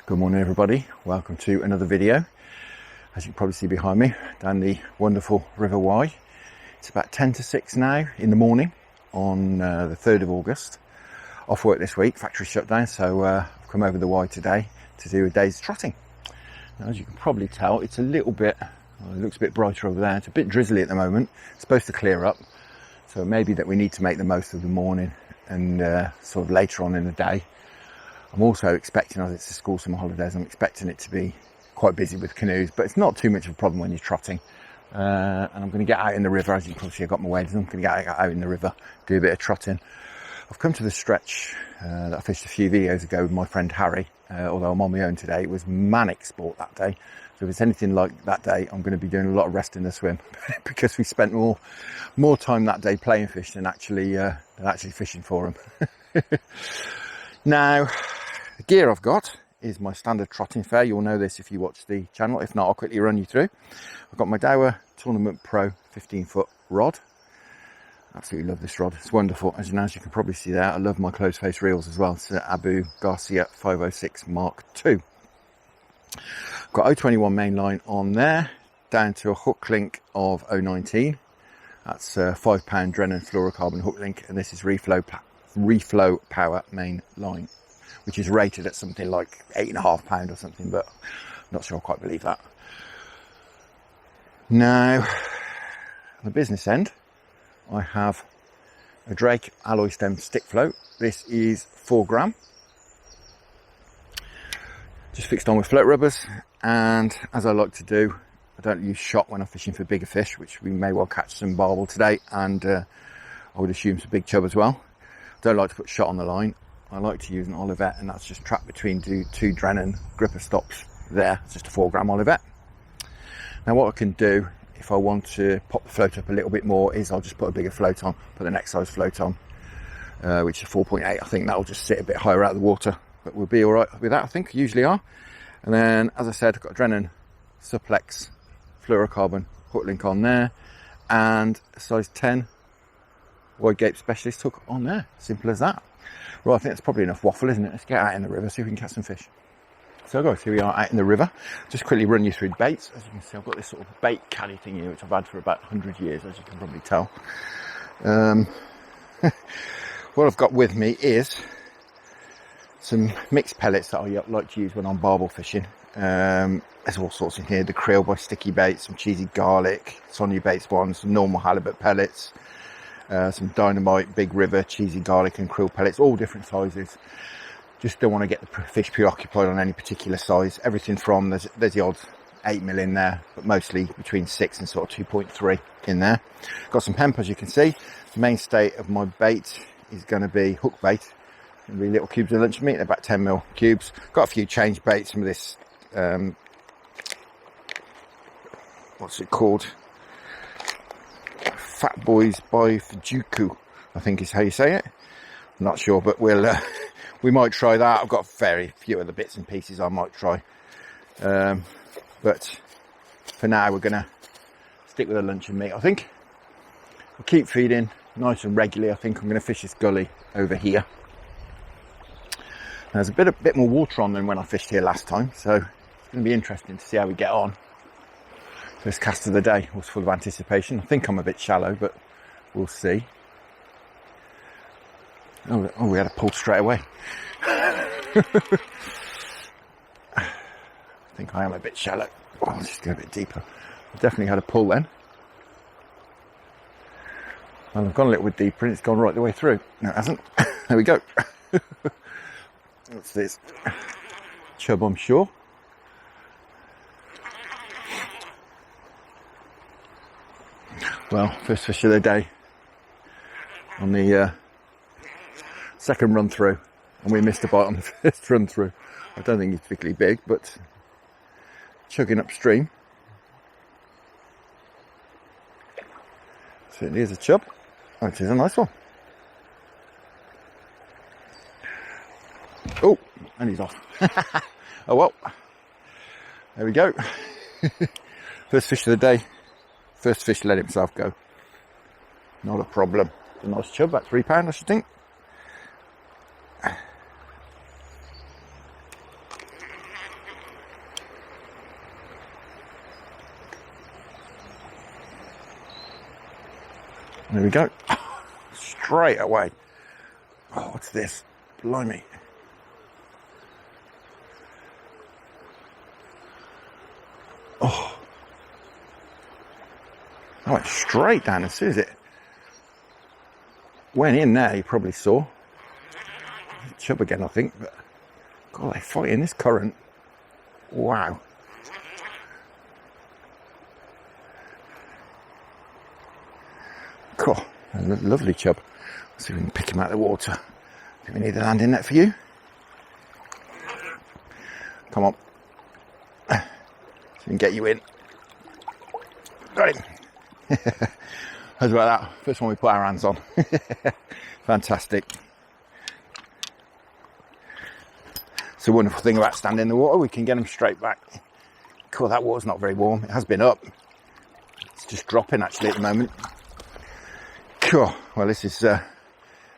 Good morning everybody, welcome to another video. As you can probably see behind me, down the wonderful River Wye. It's about 10 to 6 now in the morning on the 3rd of August. Off work this week, factory shutdown, so I've come over the Wye today to do a day's trotting. Now, as you can probably tell, it's a little bit, well, it looks a bit brighter over there. It's a bit drizzly at the moment. It's supposed to clear up, so maybe that we need to make the most of the morning and sort of later on in the day. I'm also expecting, as it's the school summer holidays, I'm expecting it to be quite busy with canoes, but it's not too much of a problem when you're trotting. And I'm going to get out in the river, as you can see I've got my waders on. I'm going to get out in the river, do a bit of trotting. I've come to the stretch that I fished a few videos ago with my friend Harry, although I'm on my own today. It was manic sport that day. So if it's anything like that day, I'm going to be doing a lot of rest in the swim because we spent more time that day playing fish than actually fishing for them. Now, the gear I've got is my standard trotting fare. You'll know this if you watch the channel. If not, I'll quickly run you through. I've got my Daiwa Tournament Pro 15-foot rod. Absolutely love this rod. It's wonderful. As you can probably see there, I love my closed face reels as well. It's Abu Garcia 506 Mark II. Got 021 main line on there, down to a Hooklength of 019. That's a £5 Drennan Fluorocarbon Hooklength, and this is Reflo power main line, which is rated at something like £8.5 or something, but I'm not sure I quite believe that. Now, on the business end, I have a Drake alloy stem stick float. This is 4 gram. Just fixed on with float rubbers, and as I like to do, I don't use shot when I'm fishing for bigger fish, which we may well catch some barbel today, and I would assume some big chub as well. Don't like to put shot on the line. I like to use an Olivette, and that's just trapped between two Drennan Grippa stops there. It's just a 4 gram Olivette. Now what I can do if I want to pop the float up a little bit more is I'll just put a bigger float on, put the next size float on, which is 4.8. I think that'll just sit a bit higher out of the water, but we'll be all right with that, I think, usually are. And then, as I said, I've got a Drennan Supplex Fluorocarbon Hooklength on there, and a size 10 Wye Gape Specialist hook on there. Simple as that. Well, I think that's probably enough waffle, isn't it? Let's get out in the river, see if we can catch some fish. So guys, here we are out in the river. Just quickly run you through baits. As you can see, I've got this sort of bait caddy thing here, which I've had for about 100 years, as you can probably tell. What I've got with me is some mixed pellets that I like to use when I'm barbel fishing. There's all sorts in here. The krill by Sticky Baits, some cheesy garlic, Sonia Baits ones, some normal halibut pellets, some dynamite, big river, cheesy garlic and krill pellets, all different sizes. Just don't want to get the fish preoccupied on any particular size. Everything from, there's the odd 8mm in there, but mostly between 6 and sort of 2.3 in there. Got some hemp, as you can see. The mainstay of my bait is going to be hook bait. Going to be little cubes of lunch meat, they're about 10mm cubes. Got a few change baits, some of this, what's it called? Fat Boys by Fujuku, I think is how you say it. I'm not sure, but we might try that. I've got very few other bits and pieces I might try. But for now, we're going to stick with the lunch and meat, I think. We'll keep feeding nice and regularly. I think I'm going to fish this gully over here. There's a bit more water on than when I fished here last time, so it's going to be interesting to see how we get on. First cast of the day was full of anticipation. I think I'm a bit shallow, but we'll see. Oh, we had a pull straight away. I think I am a bit shallow. Oh, let's just go a bit deeper. I definitely had a pull then. Well, I've gone a little bit deeper and it's gone right the way through. No, it hasn't. There we go. What's this? Chub, I'm sure. Well, first fish of the day on the second run through, and we missed a bite on the first run through. I don't think it's particularly big, but chugging upstream. Certainly is a chub. Oh, it is a nice one. Oh, and he's off. Oh well, there we go. First fish of the day. First fish let himself go. Not a problem. It's a nice chub, about £3 I should think. There we go. Straight away. Oh, what's this? Blimey. Oh. I went straight down as soon as it went in there. You probably saw. Chub again, I think. But God, they fight in this current. Wow. Cool. A lovely chub. Let's see if we can pick him out of the water. Do we need a landing net for you? Come on. So we can get you in. Got him. How's about that? First one we put our hands on. Fantastic. It's a wonderful thing about standing in the water. We can get them straight back. Cool, that water's not very warm. It has been up. It's just dropping actually at the moment. Cool. Well, this is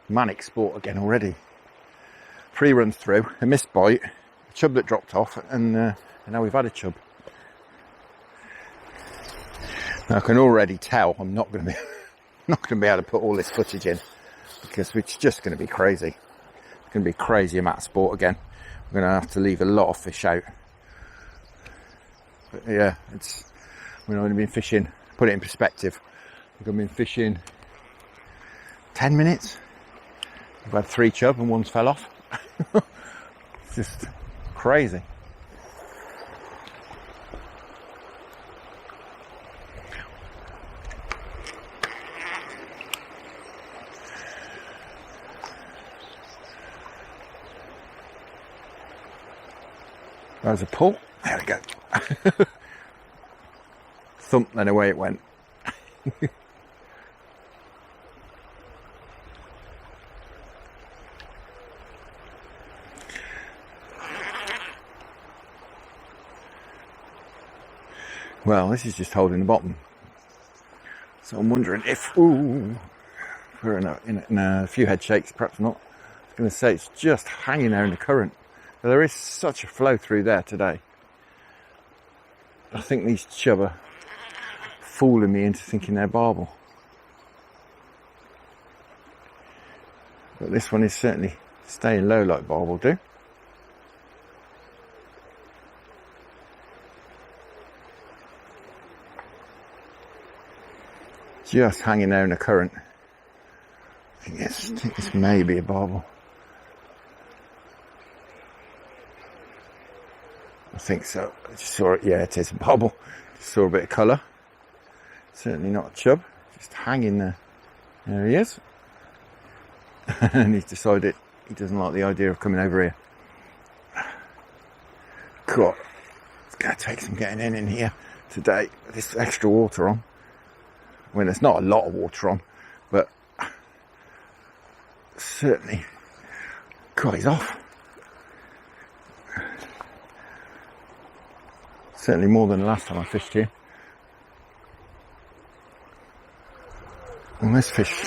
manic sport again already. 3 runs through, a missed bite, a chub that dropped off, and now we've had a chub. Now I can already tell I'm not going to be able to put all this footage in because it's just going to be crazy. It's going to be a crazy amount of sport again. We're going to have to leave a lot of fish out. But yeah, we've only been fishing. Put it in perspective. We've been fishing 10 minutes. We've had 3 chub and one's fell off. It's just crazy. There's a pull. There we go. Thump, then away it went. Well, this is just holding the bottom. So I'm wondering if, we're in a few head shakes, perhaps not. I was going to say it's just hanging there in the current. But there is such a flow through there today. I think these chub are fooling me into thinking they're barbel. But this one is certainly staying low like barbel do. Just hanging there in the current. I think this may be a barbel. I think so. I just saw it. Yeah, it is a barbel. Just saw a bit of colour. Certainly not a chub. Just hanging there. There he is. And he's decided he doesn't like the idea of coming over here. Cool. It's going to take some getting in here today. This extra water on. Well, there's not a lot of water on, but certainly. God, he's off. Certainly more than the last time I fished here. And this fish,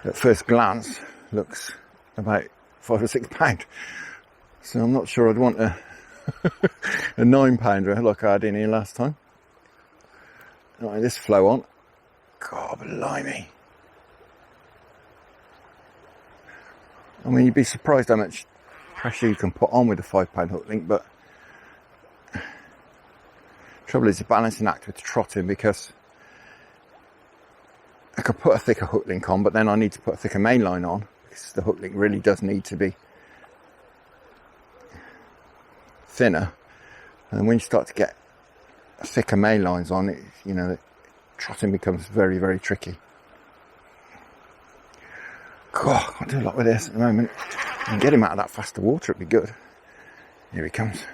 at first glance, looks about 5 or 6 pound. So I'm not sure I'd want a 9 pounder like I had in here last time. Right, this flow on. God, blimey. I mean, you'd be surprised how much pressure you can put on with a 5 pound hook link, but trouble is a balancing act with trotting, because I could put a thicker hook link on, but then I need to put a thicker main line on, because the hook link really does need to be thinner. And when you start to get thicker main lines on it, you know, the trotting becomes very, very tricky. God, I can't do a lot with this at the moment. And get him out of that faster water, it'd be good. Here he comes.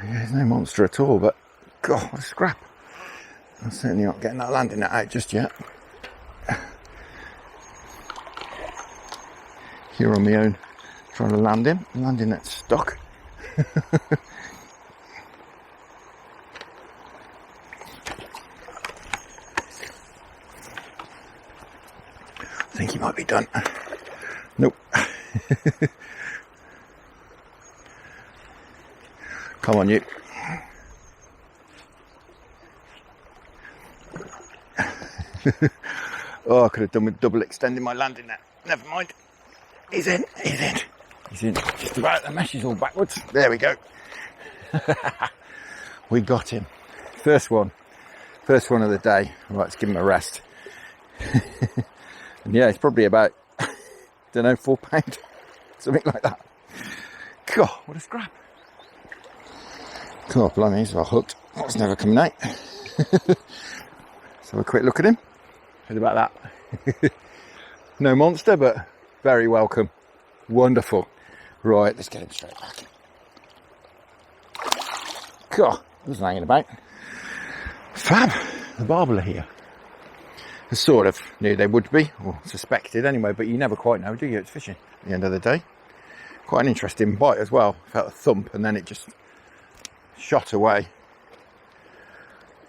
Yeah, he's no monster at all, but God, what a scrap. I'm certainly not getting that landing net out just yet. Here on my own, trying to land him. Landing net stuck. I think he might be done. Nope. Come on, you. Oh, I could have done with double extending my landing net. Never mind. He's in, he's in. He's in. Just about. The mesh is all backwards. There we go. We got him. First one of the day. Right, let's give him a rest. And yeah, it's probably about, don't know, £4, something like that. God, what a scrap. God, blimey, he's well hooked. That's never coming out. So a quick look at him. Heard about that. No monster, but very welcome. Wonderful. Right, let's get him straight back. God, wasn't hanging about. Fab. The barbel are here. I sort of knew they would be, or suspected anyway, but you never quite know, do you? It's fishing at the end of the day. Quite an interesting bite as well. Felt a thump and then it just shot away.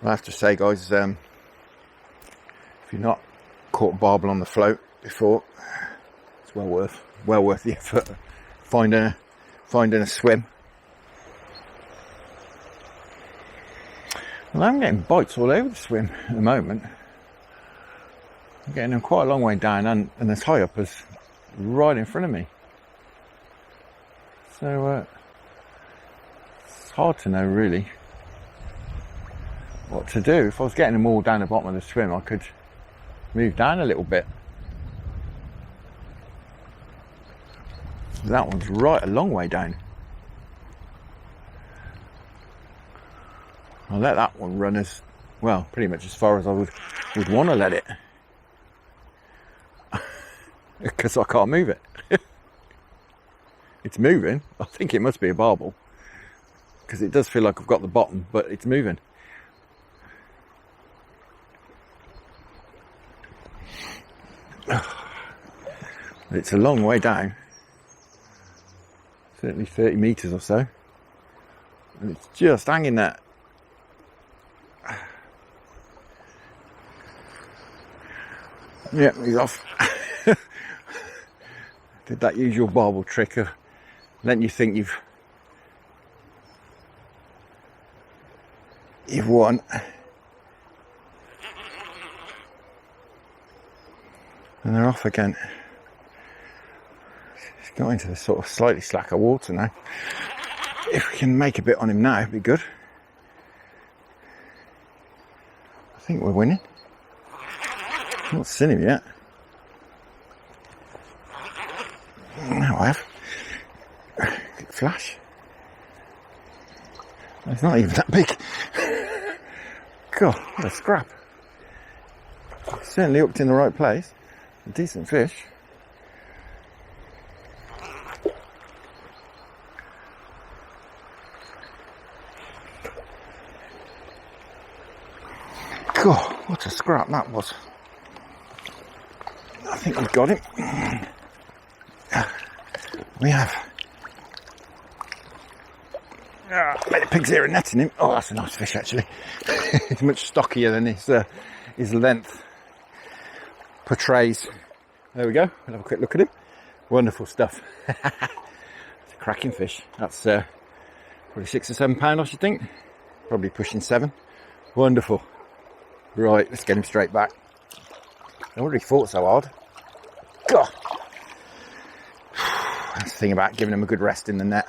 I have to say, guys, if you've not caught barbel on the float before, it's well worth the effort. Finding a swim. Well, I'm getting bites all over the swim at the moment. I'm getting them quite a long way down and as high up as right in front of me. So it's hard to know really what to do. If I was getting them all down the bottom of the swim, I could move down a little bit. That one's right a long way down. I'll let that one run as well, pretty much as far as I would want to let it. Because I can't move it. It's moving. I think it must be a barbel. Because it does feel like I've got the bottom, but it's moving. It's a long way down. Certainly 30 metres or so. And it's just hanging there. Yeah, he's off. Did that usual barbel trick of letting you think you've won. And they're off again. He's got into the sort of slightly slacker water now. If we can make a bit on him now, it'd be good. I think we're winning. Not seen him yet. Now I have. Good flash. It's not even that big. God, what a scrap. Certainly hooked in the right place. A decent fish. God, what a scrap that was. I think we've got him. We have. The pig's here and netting him. Oh, that's a nice fish actually. It's much stockier than his length portrays. There we go. We'll have a quick look at him. Wonderful stuff. It's a cracking fish. That's probably 6 or 7 pound, I should think. Probably pushing 7. Wonderful. Right, let's get him straight back. I wonder if he fought so hard. God. That's the thing about giving him a good rest in the net.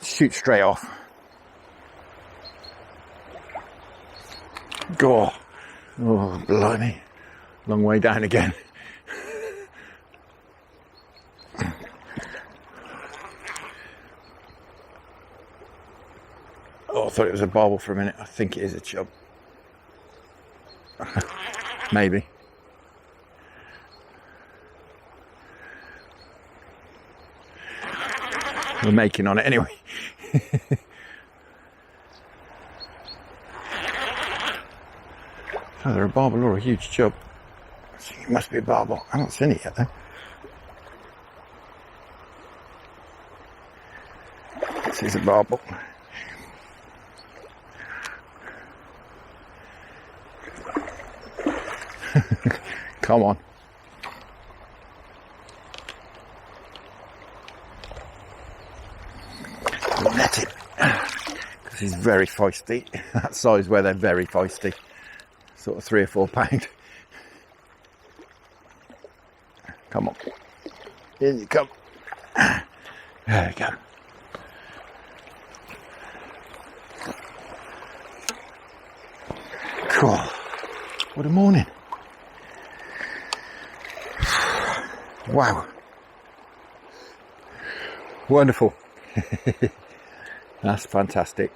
Shoot straight off. God. Oh, blimey. Long way down again. Oh, I thought it was a barbel for a minute. I think it is a chub. Maybe. We're making on it anyway. Either a barbel or a huge chub. I think it must be a barbel. I haven't seen it yet though. This is a barbel. Come on. Net it. Because he's very feisty. That size where they're very feisty. Sort of 3 or 4 pound. Come on. In you come. There we go. Cool. What a morning. Wow. Wonderful. That's fantastic.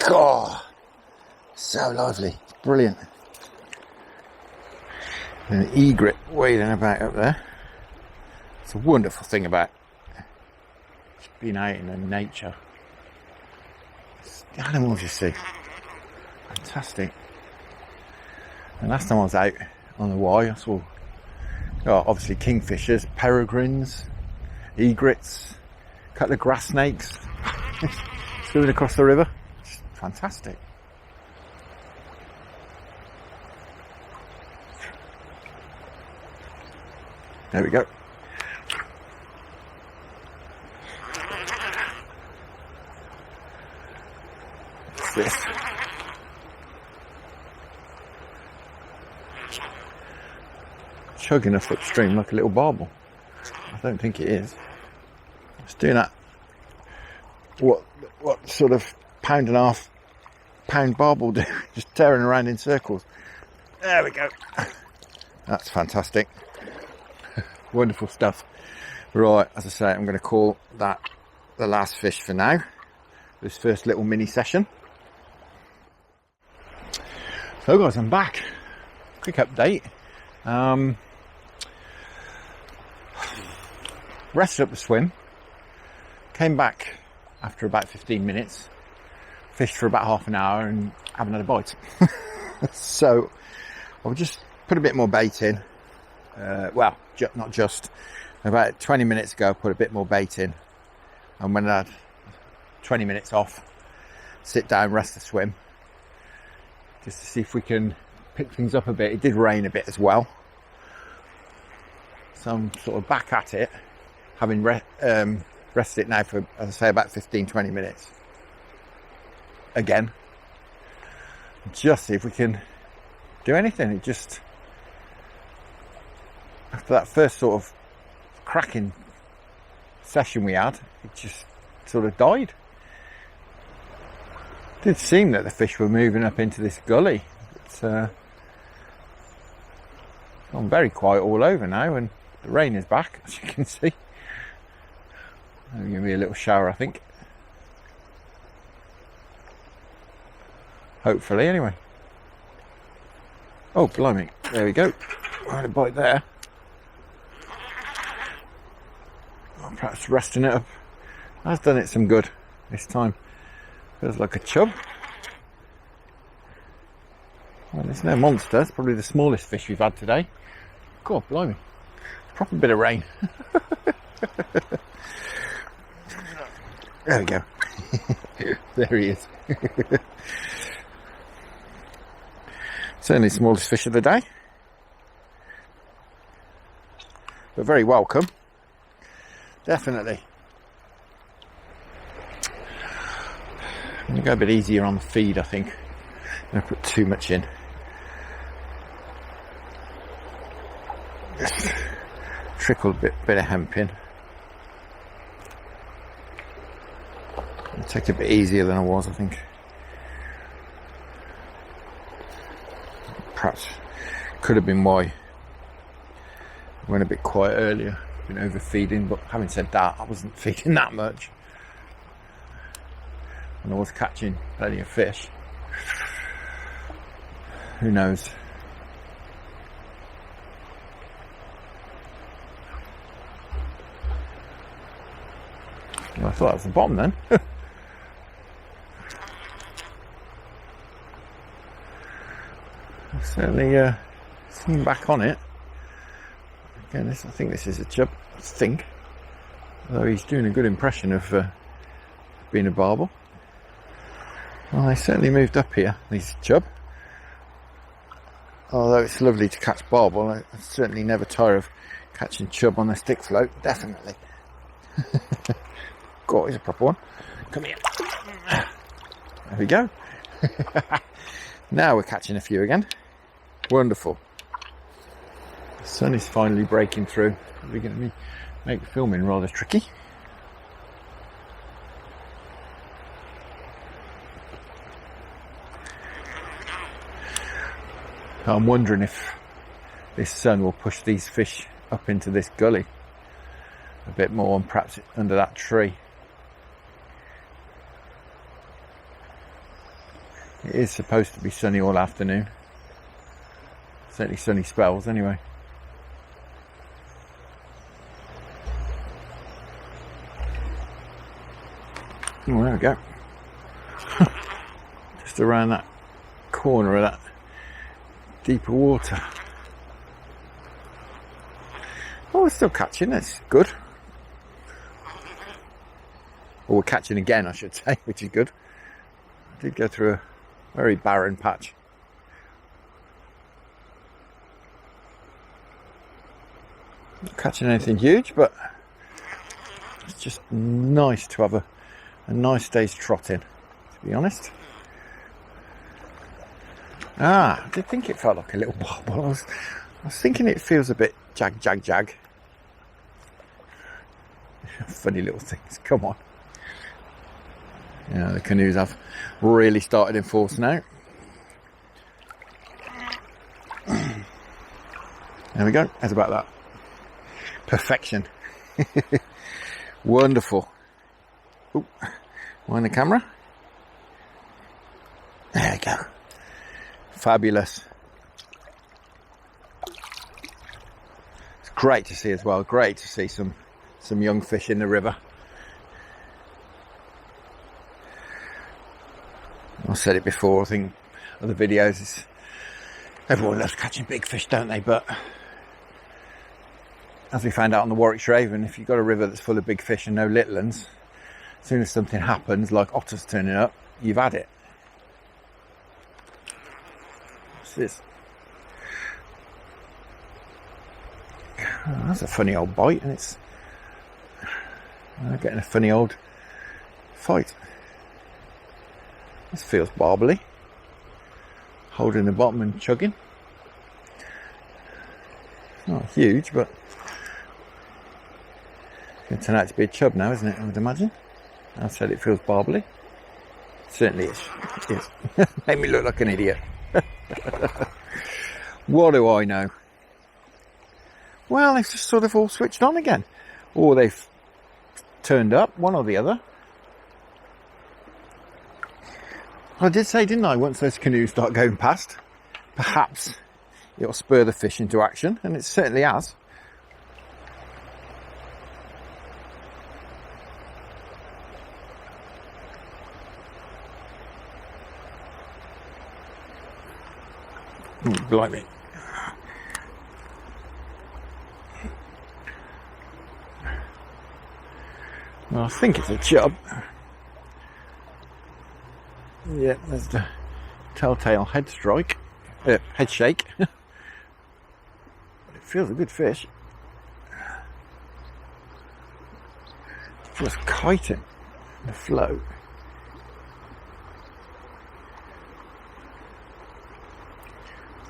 God, so lively. Brilliant. An egret wading about up there. It's a wonderful thing about being out in nature. It's the animals you see. Fantastic. And last time I was out on the Wye, I saw obviously kingfishers, peregrines, egrets, a couple of grass snakes swimming across the river. It's fantastic. There we go. What's this? Chugging us upstream like a little barbel. I don't think it is. It's doing that. What sort of pound barbel do? Just tearing around in circles. There we go. That's fantastic. Wonderful stuff. Right, as I say, I'm going to call that the last fish for now. This first little mini session. So guys, I'm back. Quick update. Rested up the swim. Came back after about 15 minutes. Fished for about half an hour and haven't had a bite. So I'll just put a bit more bait in. Well, not just. About 20 minutes ago, I put a bit more bait in. And when I had 20 minutes off, sit down, rest the swim. Just to see if we can pick things up a bit. It did rain a bit as well. So I'm sort of back at it, having rested it now for, as I say, about 15-20 minutes. Again. Just see if we can do anything. It just, after that first sort of cracking session we had, it just sort of died. It did seem that the fish were moving up into this gully. It's gone very quiet all over now, and the rain is back, as you can see. There's going to be a little shower, I think. Hopefully, anyway. Oh, blimey. There we go. I had a bite there. Perhaps resting it up has done it some good this time. Feels like a chub. Well, it's no monster. It's probably the smallest fish we've had today. God, blimey. Proper bit of rain. There we go. There he is. Certainly the smallest fish of the day. But very welcome. Definitely. I'm going to go a bit easier on the feed, I think. I'm going to put too much in. Just trickle a bit of hemp in. I'll take it a bit easier than I was, I think. Perhaps could have been why I went a bit quiet earlier. Been overfeeding, but having said that, I wasn't feeding that much. And I was catching plenty of fish. Who knows? Well, I thought that was the bottom then. I've certainly seen back on it. Again, I think this is a chub, I think. Although he's doing a good impression of being a barbel. Well, they certainly moved up here, these chub. Although it's lovely to catch barbel, I certainly never tire of catching chub on a stick float, definitely. God, he's a proper one. Come here. There we go. Now we're catching a few again. Wonderful. The sun is finally breaking through. We're going to make filming rather tricky. I'm wondering if this sun will push these fish up into this gully a bit more, and perhaps under that tree. It is supposed to be sunny all afternoon. Certainly sunny spells anyway. Oh, there we go. Just around that corner of that deeper water. Oh, we're still catching. That's good. Or we're catching again, I should say, which is good. I did go through a very barren patch. Not catching anything huge, but it's just nice to have a nice day's trotting, to be honest. I did think it felt like a little bobble. I was thinking it feels a bit jag. Funny little things, come on. Yeah, the canoes have really started in force now. There we go, how's about that? Perfection. Wonderful. Ooh, wind the camera. There we go. Fabulous. It's great to see as well. Great to see some young fish in the river. I've said it before, I think, other videos. Everyone loves catching big fish, don't they? But as we found out on the Warwickshire Avon, if you've got a river that's full of big fish and no little ones, as soon as something happens, like otters turning up, you've had it. What's this? Oh, that's a funny old bite, and it's getting a funny old fight. This feels barbely. Holding the bottom and chugging. It's not huge, but it's going to turn out to be a chub now, isn't it? I would imagine. I said it feels barbely. It certainly is. It is. Made me look like an idiot. What do I know? Well, they've just sort of all switched on again. Or they've turned up, one or the other. I did say, didn't I, once those canoes start going past, perhaps it'll spur the fish into action, and it certainly has. Oh, blimey. Well, I think it's a chub. Yeah, there's the telltale head strike, head shake. But it feels a good fish. Just kiting the float.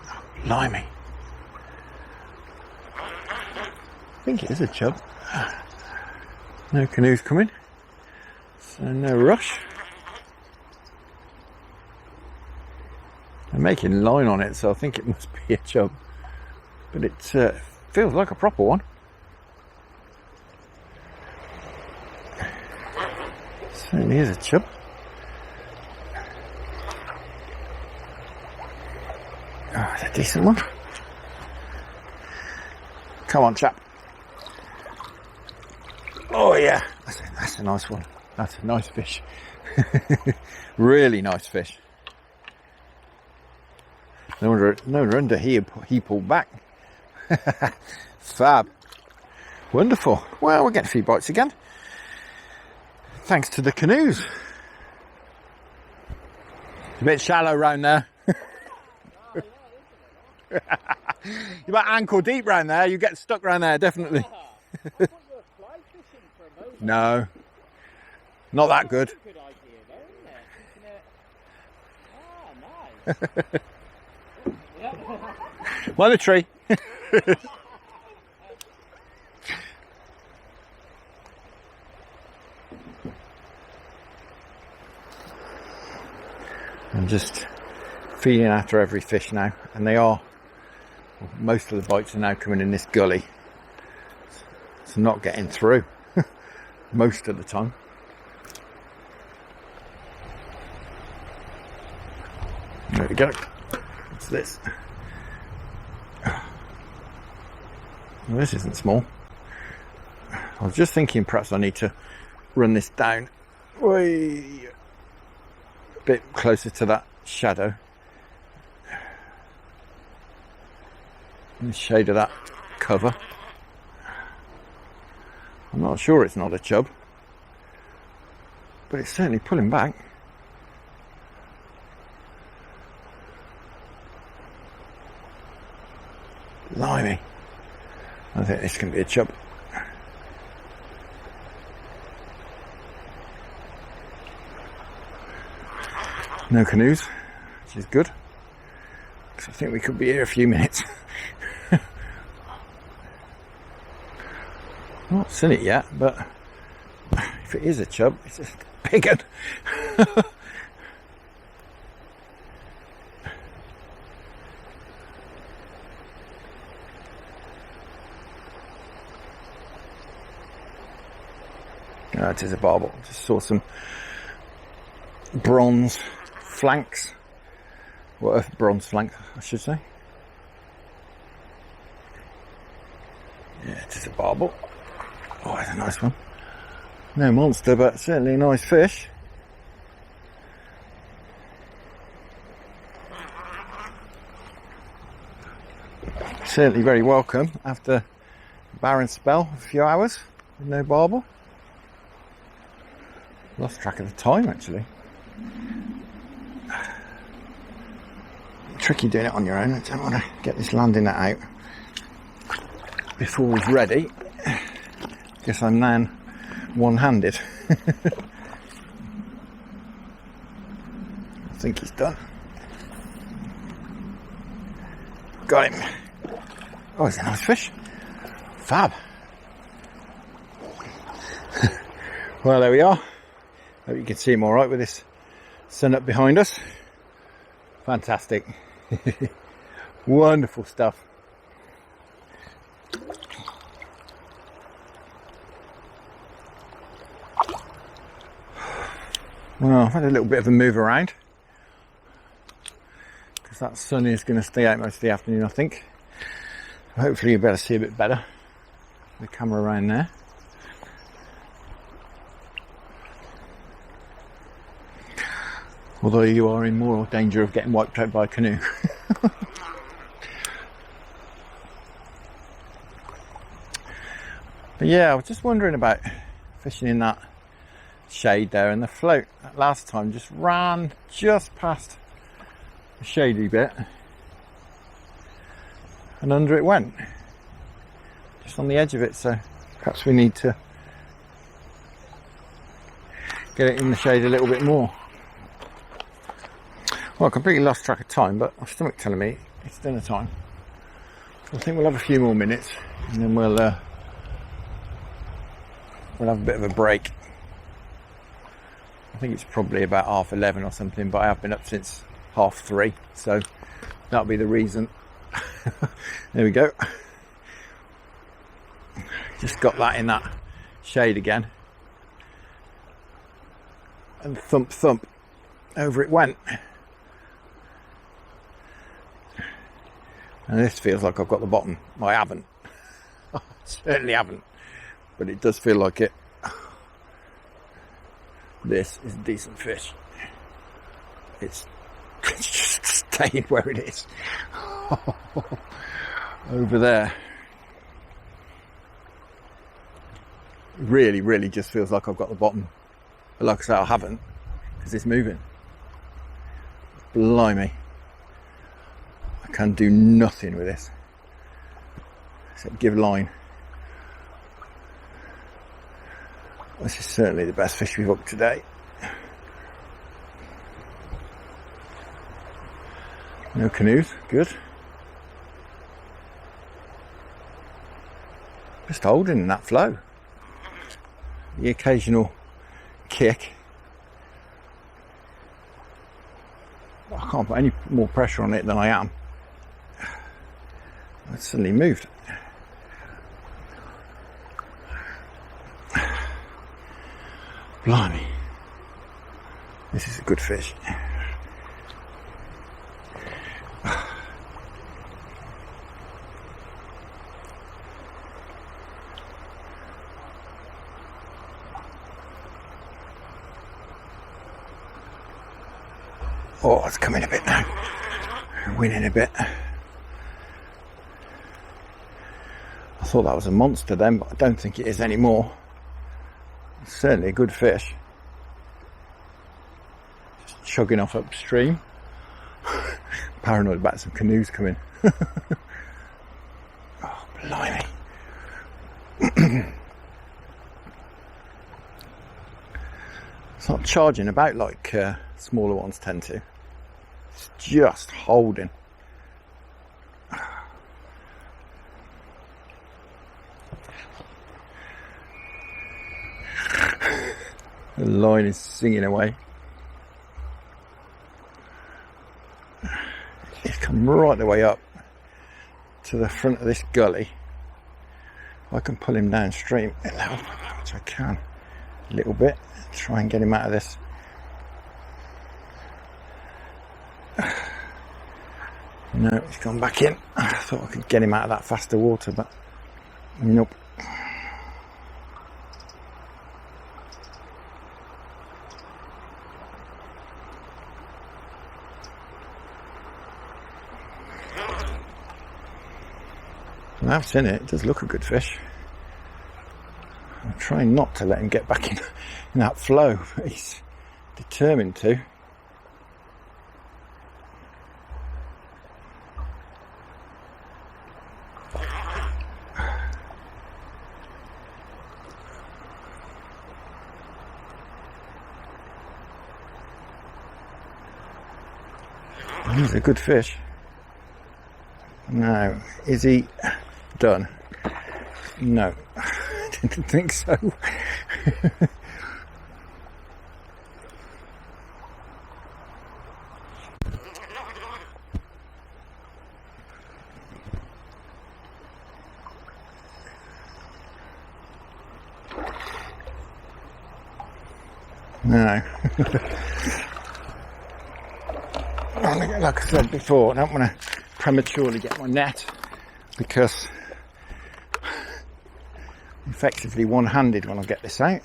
Oh, blimey. I think it is a chub. No canoes coming, so no rush. I'm making line on it, so I think it must be a chub. But it feels like a proper one. Certainly is a chub. Oh, it's a decent one. Come on, chap. Oh yeah, that's a nice one. That's a nice fish. Really nice fish. No wonder he pulled back. Fab. Wonderful. Well, we're getting a few bites again. Thanks to the canoes. It's a bit shallow round there. You're about ankle deep round there. You get stuck round there, definitely. No. Not that good. Good idea though, isn't it? Ah, nice. Mind the tree. I'm just feeding after every fish now, and they are, well, most of the bites are now coming in this gully, so not getting through most of the time. There we go. What's this? Well, this isn't small. I was just thinking perhaps I need to run this down way a bit closer to that shadow, in the shade of that cover. I'm not sure it's not a chub, but it's certainly pulling back. Blimey, I think this can be a chub. No canoes, which is good, because I think we could be here a few minutes. Not seen it yet, but if it is a chub, it's just a big one. Oh, it is a barbel. Just saw some bronze flanks. What a bronze flank, I should say. Yeah, it is a barbel. Oh, it's a nice one. No monster, but certainly a nice fish. Certainly very welcome after a barren spell, a few hours with no barbel. Lost track of the time, actually. Tricky doing it on your own. I don't want to get this landing net out before he's ready. Guess I'm now one-handed. I think he's done. Got him. Oh, he's a nice fish. Fab. Well, there we are. Hope you can see him all right with this sun up behind us. Fantastic. Wonderful stuff. Well, I've had a little bit of a move around because that sun is going to stay out most of the afternoon, I think. Hopefully you'll be able to see a bit better. The camera around there. Although you are in more danger of getting wiped out by a canoe. But yeah, I was just wondering about fishing in that shade there, and the float that last time just ran just past the shady bit and under it went, just on the edge of it. So perhaps we need to get it in the shade a little bit more. Well, I completely lost track of time, but my stomach telling me it's dinner time. So I think we'll have a few more minutes, and then we'll have a bit of a break. I think it's probably about 11:30 or something, but I have been up since 3:30, so that'll be the reason. There we go. Just got that in that shade again, and thump thump, over it went. And this feels like I've got the bottom. Well, I haven't. I certainly haven't. But it does feel like it. This is a decent fish. It's just staying where it is. Over there. Really, really just feels like I've got the bottom. But like I say, I haven't, because it's moving. Blimey. I can do nothing with this except give line. This is certainly the best fish we've hooked today. No canoes, good. Just holding in that flow. The occasional kick. I can't put any more pressure on it than I am. It suddenly moved. Blimey. This is a good fish. Oh, it's coming a bit now. Winning a bit. I thought that was a monster then, but I don't think it is anymore. It's certainly a good fish. Just chugging off upstream. Paranoid about some canoes coming. Oh, blimey. It's not charging about like smaller ones tend to. It's just holding. The line is singing away. It's come right the way up to the front of this gully. I can pull him downstream, which I can a little bit. Try and get him out of this. No, he's gone back in. I thought I could get him out of that faster water, but nope. I've seen it. It does look a good fish. I'm trying not to let him get back in that flow, but he's determined to. He's a good fish. Now, is he done? No, I didn't think so. No. Like I said before, I don't want to prematurely get my net because I'm effectively one-handed when I get this out.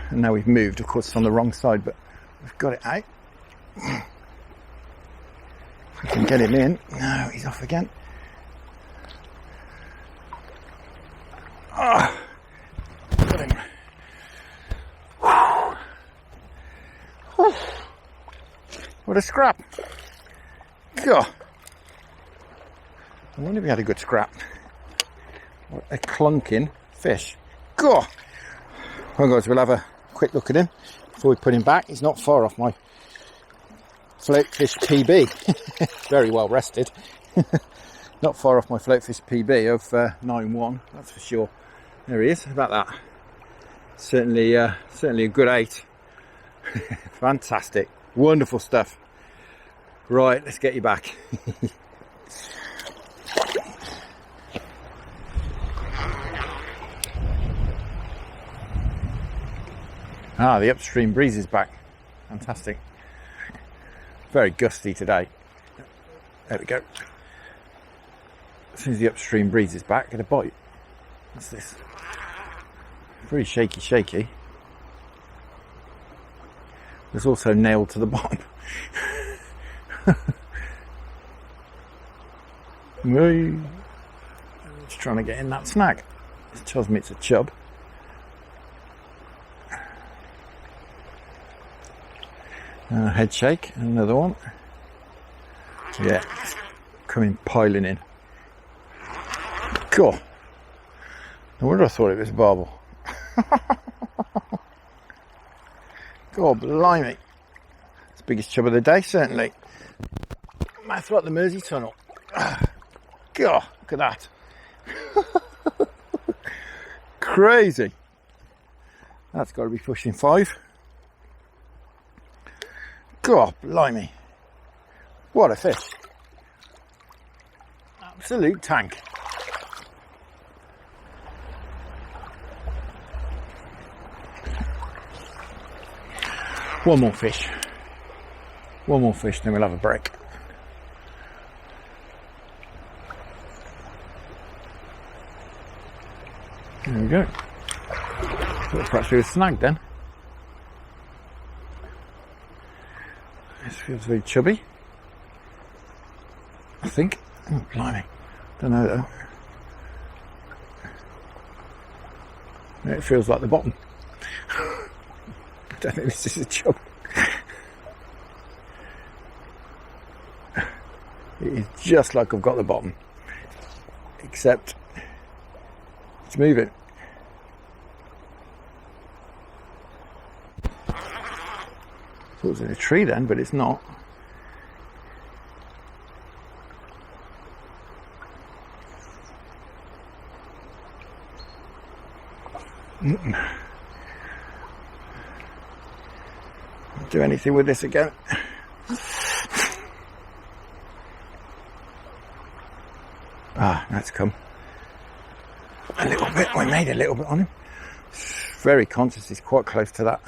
And now we've moved, of course it's on the wrong side, but we've got it out. If we can get him in. No, he's off again. Oh, got him. What a scrap. God. I wonder if he had a good scrap. What a clunking fish. God. Well guys, we'll have a quick look at him before we put him back. He's not far off my floatfish PB. Very well rested. Not far off my floatfish PB of 9.1, that's for sure. There he is, how about that? Certainly a good 8. Fantastic. Wonderful stuff. Right, let's get you back. The upstream breeze is back. Fantastic. Very gusty today. There we go. As soon as the upstream breeze is back, get a bite. What's this? Very shaky. There's also nailed to the bottom. Just trying to get in that snag. It tells me it's a chub. Head shake, another one. Yeah, coming piling in. Cool. No wonder I thought it was a barbel. God blimey. It's the biggest chub of the day, certainly. Might throw out the Mersey tunnel. God, look at that. Crazy. That's got to be pushing 5. God, blimey. What a fish. Absolute tank. One more fish, then we'll have a break. There we go. Thought perhaps we were snagged then. This feels very chubby, I think. Oh, blimey. Don't know though. It feels like the bottom. I don't think this is a chub. It is just like I've got the bottom, except it's moving. Thought it was in a tree then, but it's not. Do anything with this again. Ah, that's come. A little bit. We made a little bit on him. Very conscious. He's quite close to that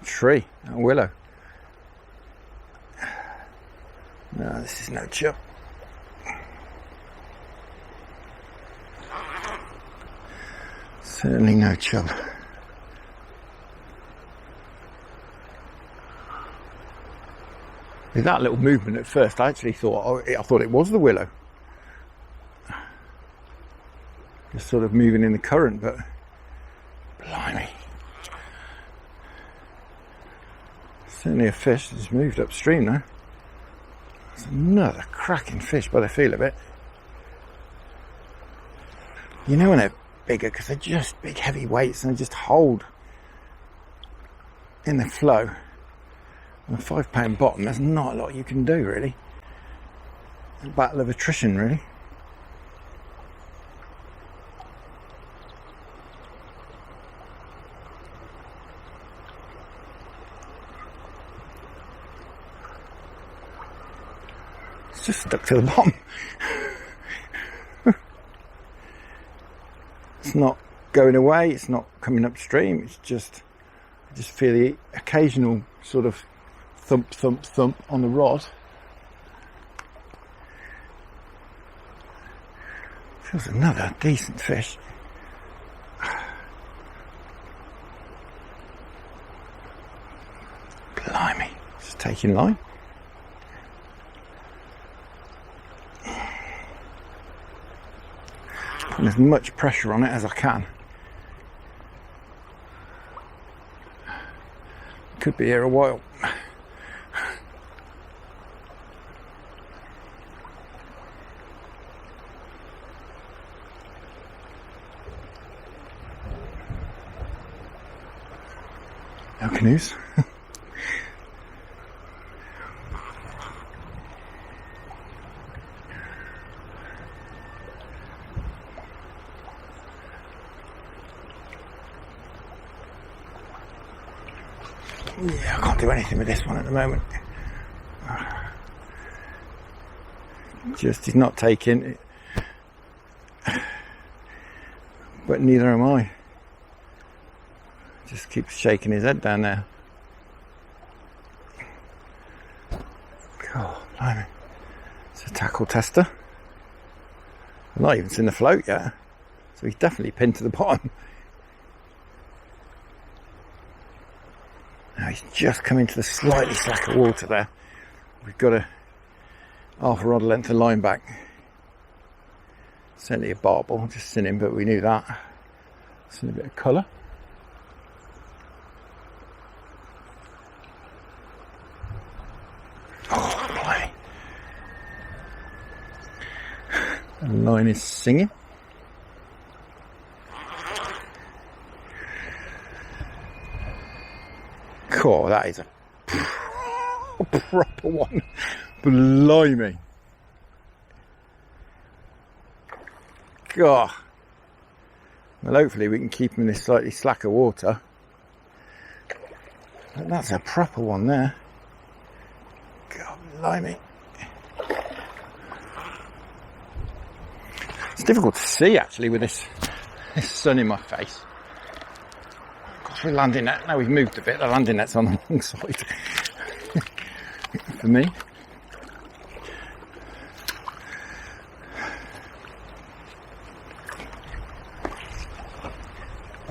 tree, that willow. No, this is no chub. Certainly no chub. With that little movement at first, I actually thought, I thought it was the willow. Just sort of moving in the current, but blimey. Certainly a fish that's moved upstream now. It's another cracking fish by the feel of it. You know when they're bigger, because they're just big heavy weights and they just hold in the flow. On a 5 pound bottom, there's not a lot you can do really. It's a battle of attrition really. It's just stuck to the bottom. It's not going away, it's not coming upstream, it's just, I just feel the occasional sort of thump, thump, thump on the rod. Feels another decent fish. Blimey, just taking line. Putting as much pressure on it as I can. Could be here a while. No canoes. Yeah, I can't do anything with this one at the moment. Just, he's not taking it. But neither am I. Just keeps shaking his head down there. God, blimey. It's a tackle tester. I've not even seen the float yet. So he's definitely pinned to the bottom. Now he's just come into the slightly slacker water there. We've got a half a rod length of line back. Certainly a barbel, just seen him, but we knew that. Seen a bit of colour. Oh, blimey. The line is singing. Oh, that is a proper one. Blimey. God. Well, hopefully we can keep him in this slightly slacker water. But that's a proper one there. God blimey. It's difficult to see actually with this sun in my face. Of course, we're landing net. Now we've moved a bit, the landing net's on the wrong side for me.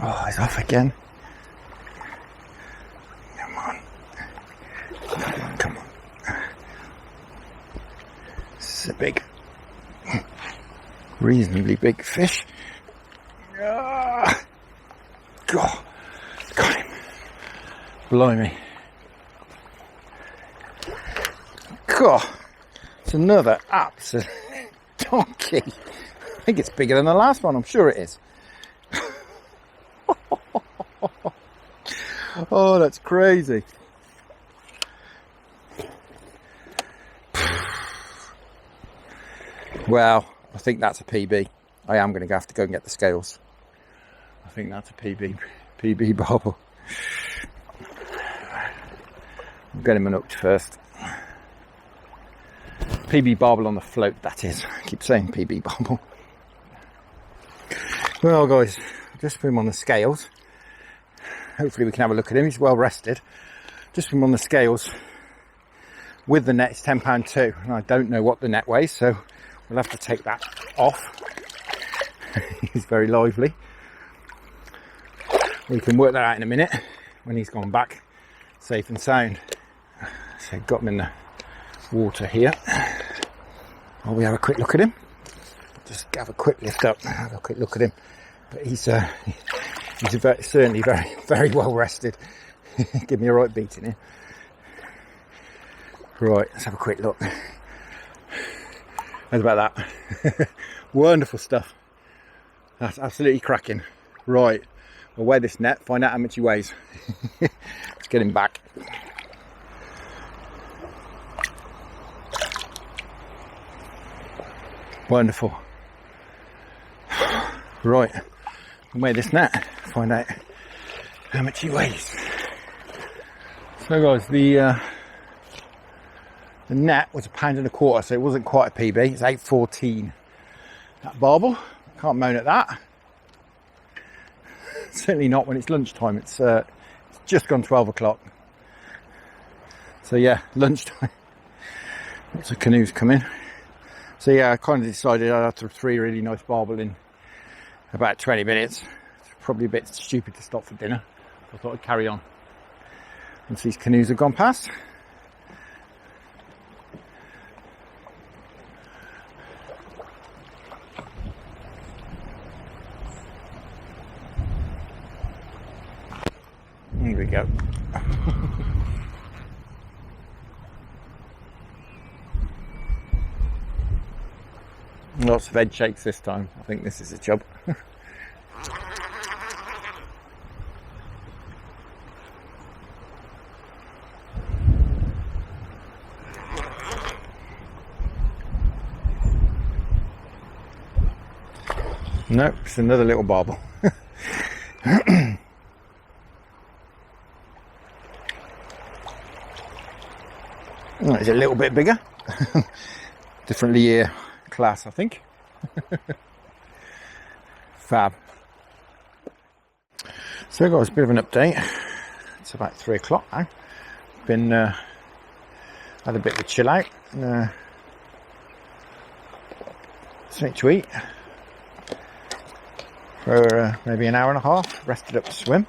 Oh, he's off again. Come on. Come on. This is a big, reasonably big fish. Ah, God, got him. Blimey. God, it's another absolute donkey. I think it's bigger than the last one, I'm sure it is. Oh, that's crazy. Well, I think that's a PB. I am going to have to go and get the scales. I think that's a PB barbel. I'll get him an hooked first. PB barbel on the float, that is. I keep saying PB barbel. Well, guys, just put him on the scales. Hopefully we can have a look at him. He's well rested. Just put him on the scales. With the net, it's £10.2. And I don't know what the net weighs, so we'll have to take that off. He's very lively. We can work that out in a minute when he's gone back safe and sound. So got him in the water here. While we have a quick look at him. Just have a quick lift up, have a quick look at him. But he's certainly very well rested. Give me a right beating here. Right, let's have a quick look. How's about that? Wonderful stuff. That's absolutely cracking. Right, we'll weigh this net, find out how much he weighs. Let's get him back. Wonderful. Right, we'll weigh this net, find out how much he weighs. So guys, the net was £1.25, so it wasn't quite a PB. It's 8.14. That barbel, can't moan at that. Certainly not when it's lunchtime. It's just gone 12 o'clock. So yeah, lunchtime. Lots of canoes coming. So yeah, I kind of decided I'd have to 3 really nice barbel in about 20 minutes. It's probably a bit stupid to stop for dinner. I thought I'd carry on once these canoes have gone past. Here we go. Lots of head shakes this time. I think this is a chub. Nope, it's another little barbel. Oh, it's a little bit bigger. Differently year class, I think. Fab. So guys, a bit of an update. It's about 3 o'clock now. Been had a bit of a chill out. Something to eat for maybe an hour and a half. Rested up to swim.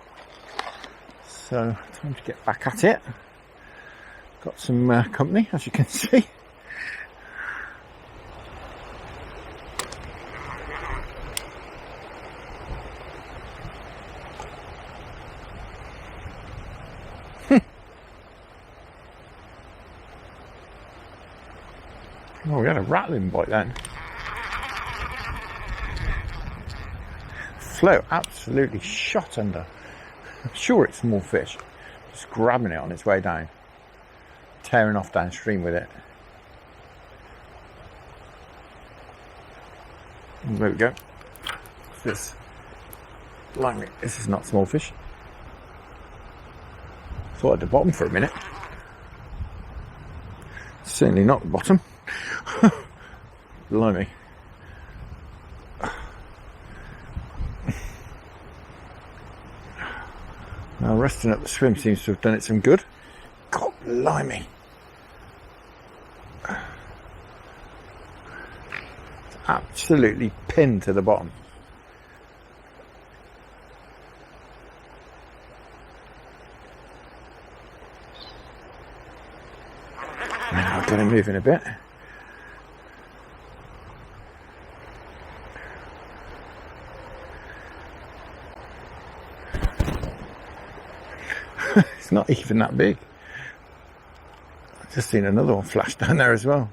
So time to get back at it. Got some company, as you can see. Oh, we had a rattling bite then. Float absolutely shot under. I'm sure it's small fish. Just grabbing it on its way down. Tearing off downstream with it. There we go. What's this? Blimey, this is not small fish. Thought at the bottom for a minute. Certainly not the bottom. Blimey. Now resting up the swim seems to have done it some good. God blimey. It's absolutely pinned to the bottom. Now I've got him moving a bit. It's not even that big. I've just seen another one flash down there as well.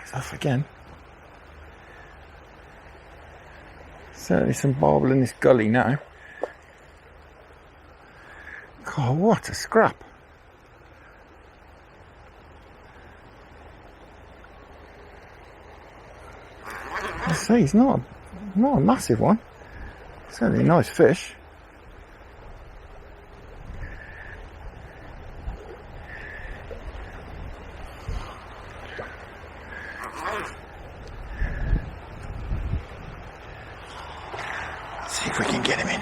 He's off again. Certainly some barbel in this gully now. God, what a scrap. I say he's not a massive one. Certainly a nice fish. Let's see if we can get him in.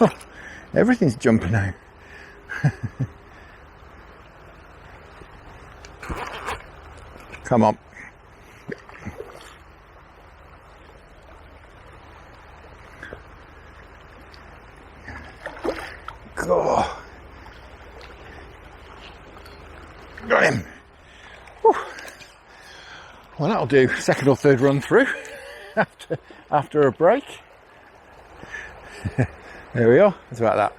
Oh, everything's jumping out. Come on. God. Got him. Whew. Well, that'll do. Second or third run through after a break. There we are. That's about that.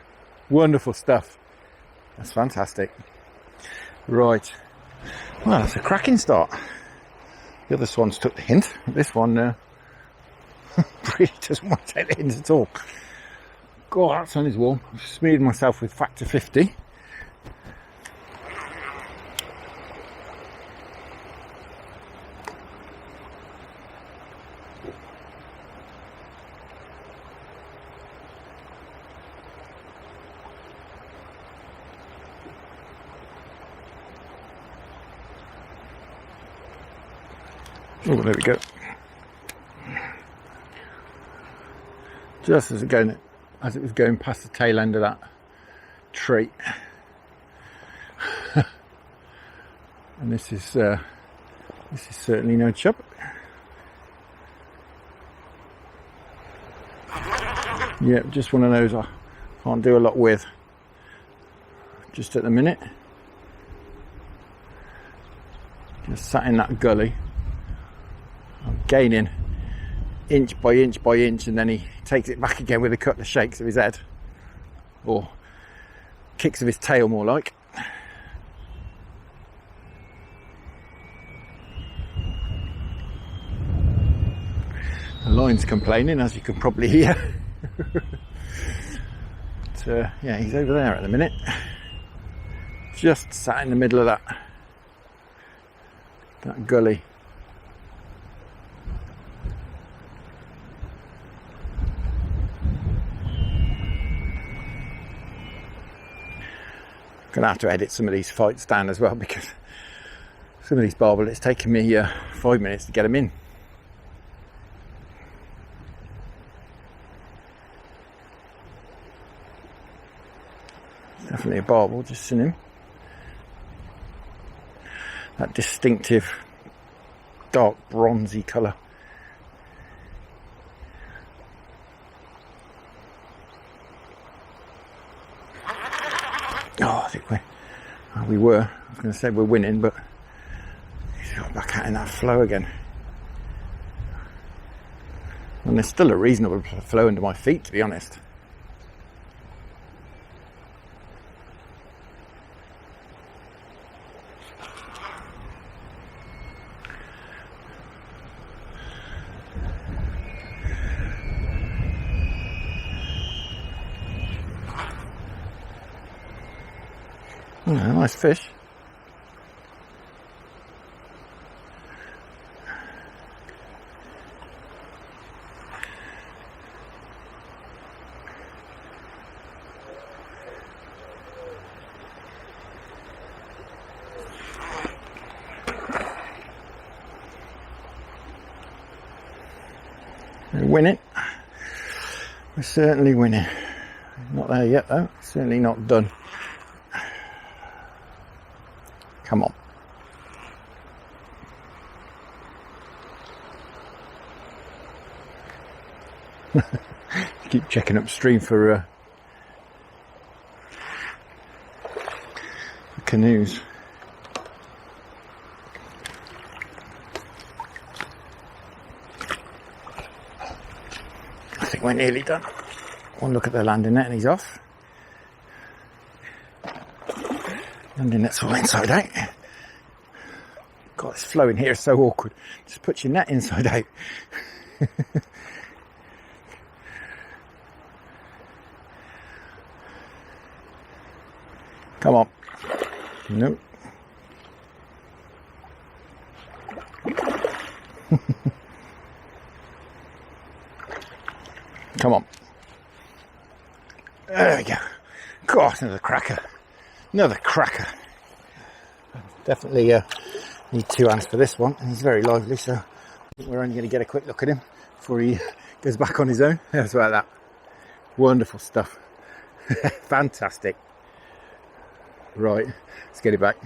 Wonderful stuff. That's fantastic. Right. Well, that's a cracking start. The other swans took the hint. This one really doesn't want to take the hint at all. God, that sun is warm. I've smeared myself with factor 50. Oh, there we go. Just as it was going past the tail end of that tree. And this is certainly no chub. Yeah, just one of those I can't do a lot with just at the minute. Just sat in that gully. I'm gaining inch by inch by inch, and then he takes it back again with a couple of shakes of his head, or kicks of his tail more like. The line's complaining, as you can probably hear. But, yeah, he's over there at the minute, just sat in the middle of that gully. Gonna have to edit some of these fights down as well, because some of these barbel, it's taken me 5 minutes to get them in. Definitely a barbel, just seen him. That distinctive dark bronzy colour. Oh, I think we were. I was going to say we're winning, but he's got back out in that flow again. And there's still a reasonable flow under my feet, to be honest. Oh, nice fish. We win it. We're certainly winning. Not there yet though. Certainly not done. Come on. Keep checking upstream for canoes. I think we're nearly done. One look at the landing net and he's off. Landing net's all inside out. God, this flow in here is so awkward. Just put your net inside out. Come on. Nope. Come on. There we go. God, another cracker. Another cracker. Definitely need 2 hands for this one. And he's very lively, so I think we're only going to get a quick look at him before he goes back on his own. How's about that? Wonderful stuff. Fantastic. Right, let's get it back.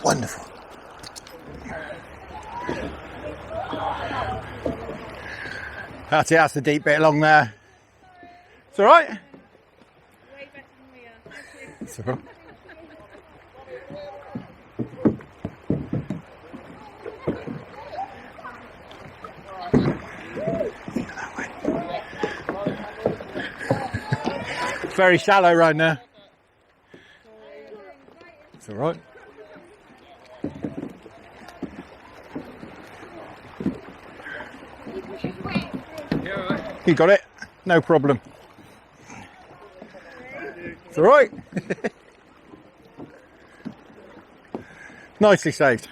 Wonderful. That's it, that's the deep bit along there. It's alright? Way better than we are. It's alright. It's very shallow right now. It's alright. You got it, no problem. It's all right. Nicely saved.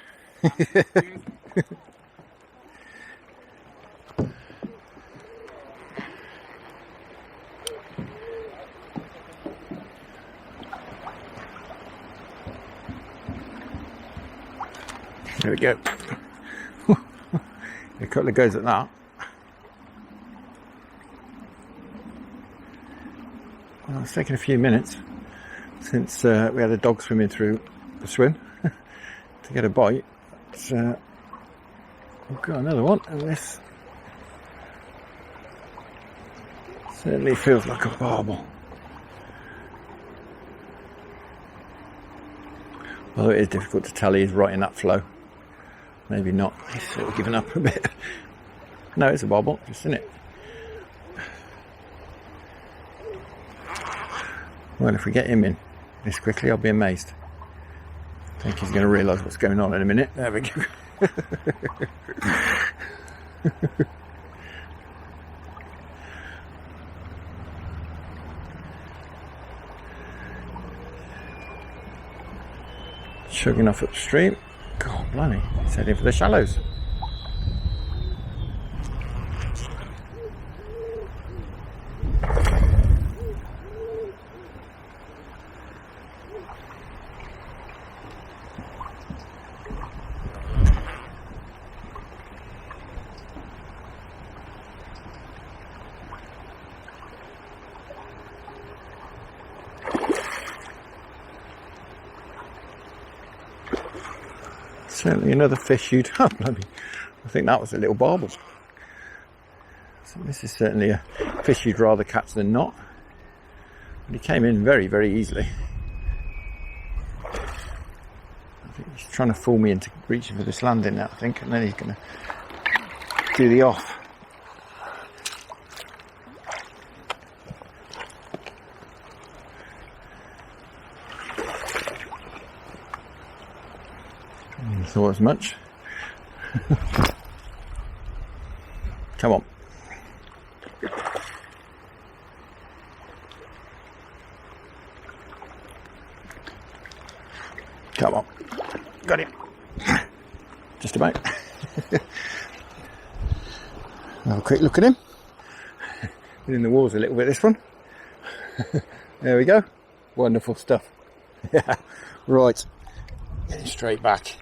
There we go. A couple of goes at that. Well, it's taken a few minutes since we had a dog swimming through the swim to get a bite. But, we've got another one, and this certainly feels like a barbel. Although it is difficult to tell, he's right in that flow. Maybe not, he's sort of given up a bit. No, it's a barbel, just in it. Well, if we get him in this quickly, I'll be amazed. I think he's going to realise what's going on in a minute. There we go. Chugging off upstream. God, blimey, he's heading for the shallows. Certainly another fish you'd have. I think that was a little barbel. So this is certainly a fish you'd rather catch than not. But he came in very, very easily. I think he's trying to fool me into reaching for this landing now, I think, and then he's going to do the off. Thought as much. Come on. Come on. Got him. Just about. Have a quick look at him. Been in the walls a little bit, this one. There we go. Wonderful stuff. Yeah. Right. Getting straight back.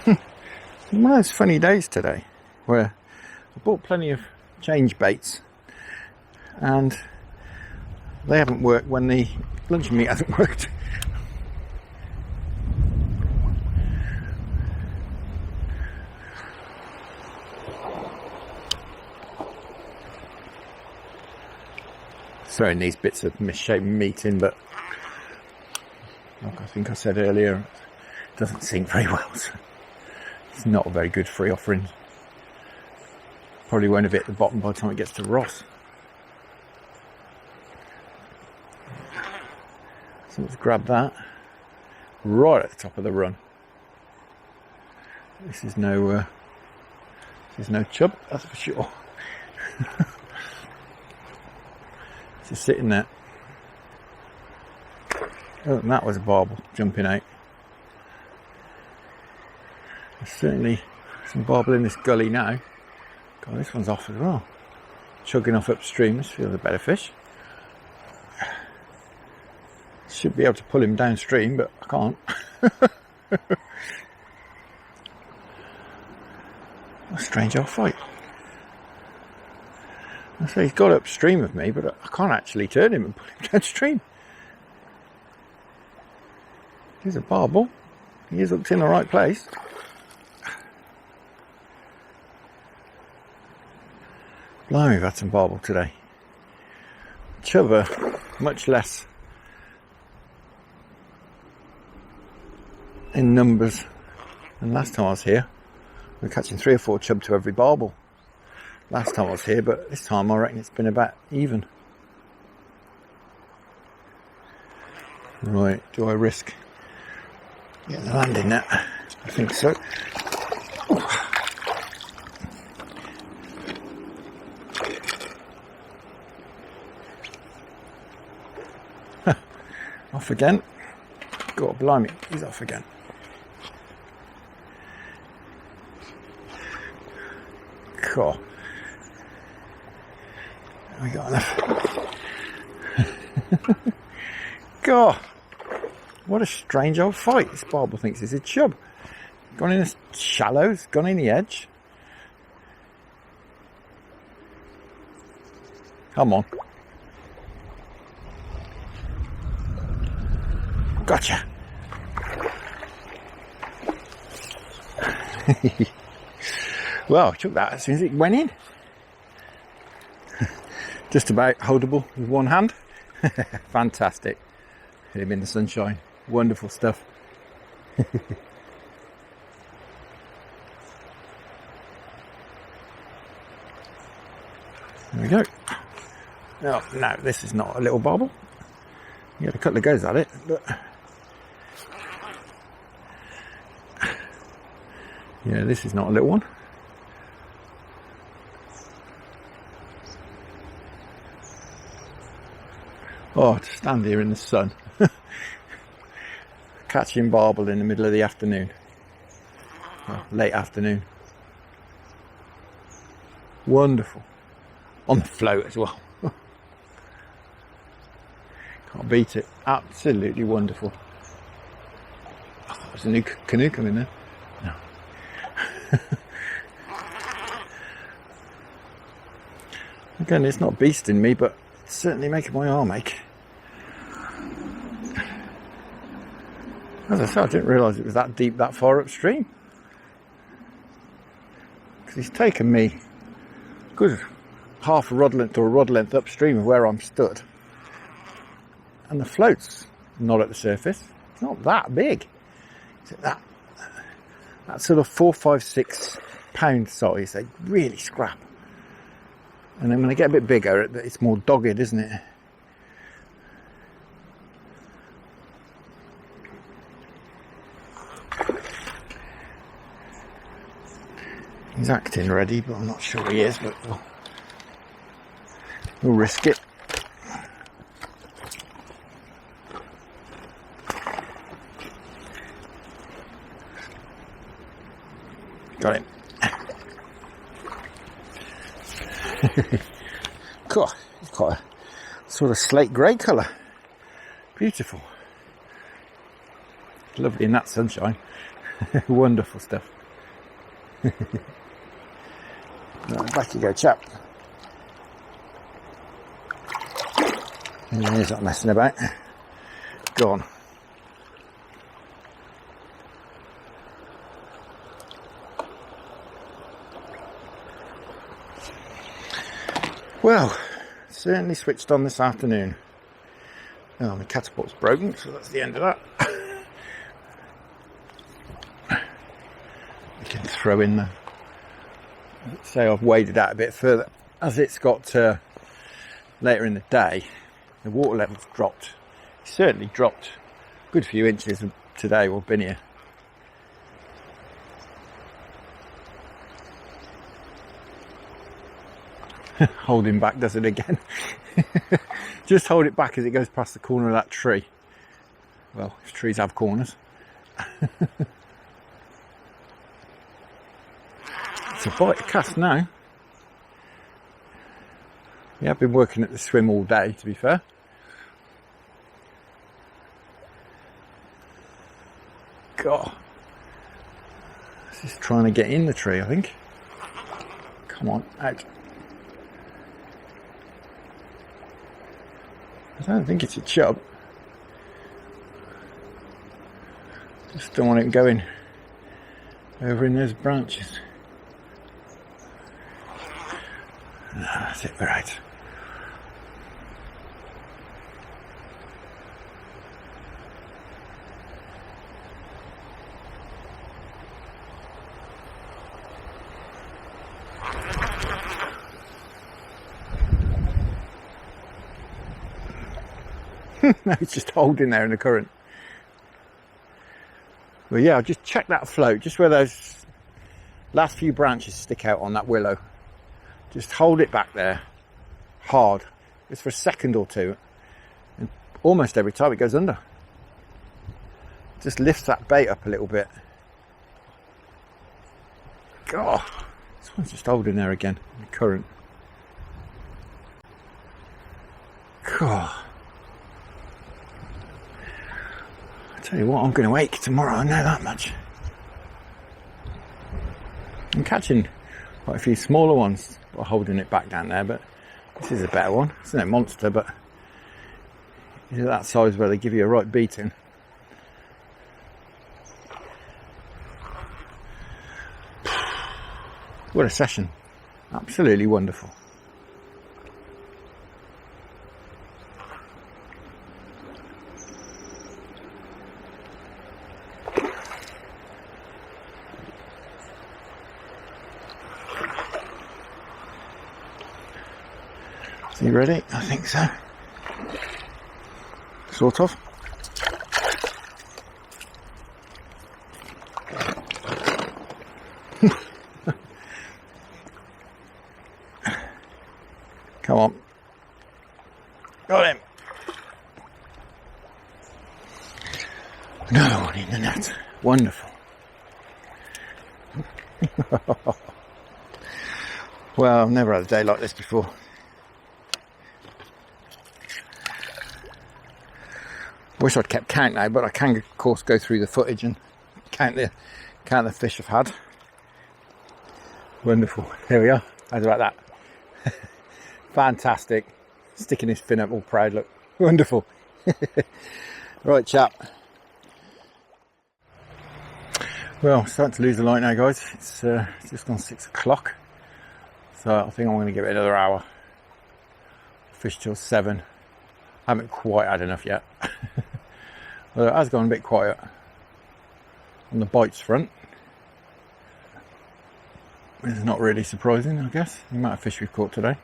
One of those funny days today where I bought plenty of change baits and they haven't worked when the luncheon meat hasn't worked. Throwing these bits of misshapen meat in, but like I think I said earlier, it doesn't sink very well, so it's not a very good free offering. Probably won't have hit the bottom by the time it gets to Ross. So let's grab that right at the top of the run. This is no chub, that's for sure. Just sitting there. Oh, and that was a barbel jumping out. There's certainly some barbel in this gully now. God, this one's off as well. Chugging off upstream. This feels a better fish. Should be able to pull him downstream, but I can't. What a strange old fight. I say he's got upstream of me, but I can't actually turn him and pull him downstream. He's a barbel. He is hooked in the right place. Blimey, we've had some barbel today. Chub are much less in numbers than last time I was here. We're catching 3 or 4 chub to every barbel last time I was here, but this time I reckon it's been about even. Right, do I risk getting the landing net? I think so. Off again. God blimey, he's off again. Cool. We got enough. God, what a strange old fight. This barbel thinks it's a chub. Gone in the shallows, gone in the edge. Come on. Gotcha. Well, I took that as soon as it went in. Just about holdable with one hand. Fantastic. Hit him in the sunshine. Wonderful stuff. There we go. Oh, no, this is not a little barbel. You had a couple of goes at it, but yeah, this is not a little one. Oh, to stand here in the sun, catching barbel in the middle of the afternoon, well, late afternoon. Wonderful. On the float as well. Can't beat it. Absolutely wonderful. Oh, there's a new canoe coming there. No. Again, it's not beasting me, but it's certainly making my arm ache. As I said, I didn't realise it was that deep, that far upstream. Because he's taken me a good half a rod length or a rod length upstream of where I'm stood. And the float's not at the surface. It's not that big. It's at that sort of 4, 5, 6 pound size. They really scrap. And then when they get a bit bigger, it's more dogged, isn't it? He's acting ready, but I'm not sure he is, but we'll risk it. Got him. God, it's quite a sort of slate grey colour. Beautiful. Lovely in that sunshine. Wonderful stuff. Right, back you go, chap. And he's not messing about. Go on. Well, certainly switched on this afternoon. Oh, my catapult's broken, so that's the end of that. We can throw in the... Say I've waded out a bit further. As it's got later in the day, the water level's dropped. It's certainly dropped a good few inches today while I've been here. Holding back does it again. Just hold it back as it goes past the corner of that tree. Well, if trees have corners. It's a bite to cast now. We have been working at the swim all day, to be fair. God. This is trying to get in the tree, I think. Come on, out. I don't think it's a chub. Just don't want it going over in those branches. No, that's it, we're out. No, it's just holding there in the current. Well, yeah, I'll just check that float, just where those last few branches stick out on that willow. Just hold it back there, hard, just for a second or two, and almost every time it goes under. Just lifts that bait up a little bit. God, this one's just holding there again in the current. God. I tell you what, I'm going to ache tomorrow, I know that much. I'm catching quite a few smaller ones by holding it back down there, but this is a better one. It's no monster, but it's that size where they give you a right beating. What a session. Absolutely wonderful. You ready? I think so. Sort of. Come on. Got him. Another one in the net. Wonderful. Well, I've never had a day like this before. Wish I'd kept count now, but I can of course go through the footage and count the fish I've had. Wonderful. Here we are. How's about that? Fantastic. Sticking his fin up all proud, look. Wonderful. Right, chap. Well, starting to lose the light now, guys. It's just gone 6 o'clock. So I think I'm going to give it another hour. Fish till 7. I haven't quite had enough yet. Well, it has gone a bit quiet on the bites front. It's not really surprising, I guess, the amount of fish we've caught today.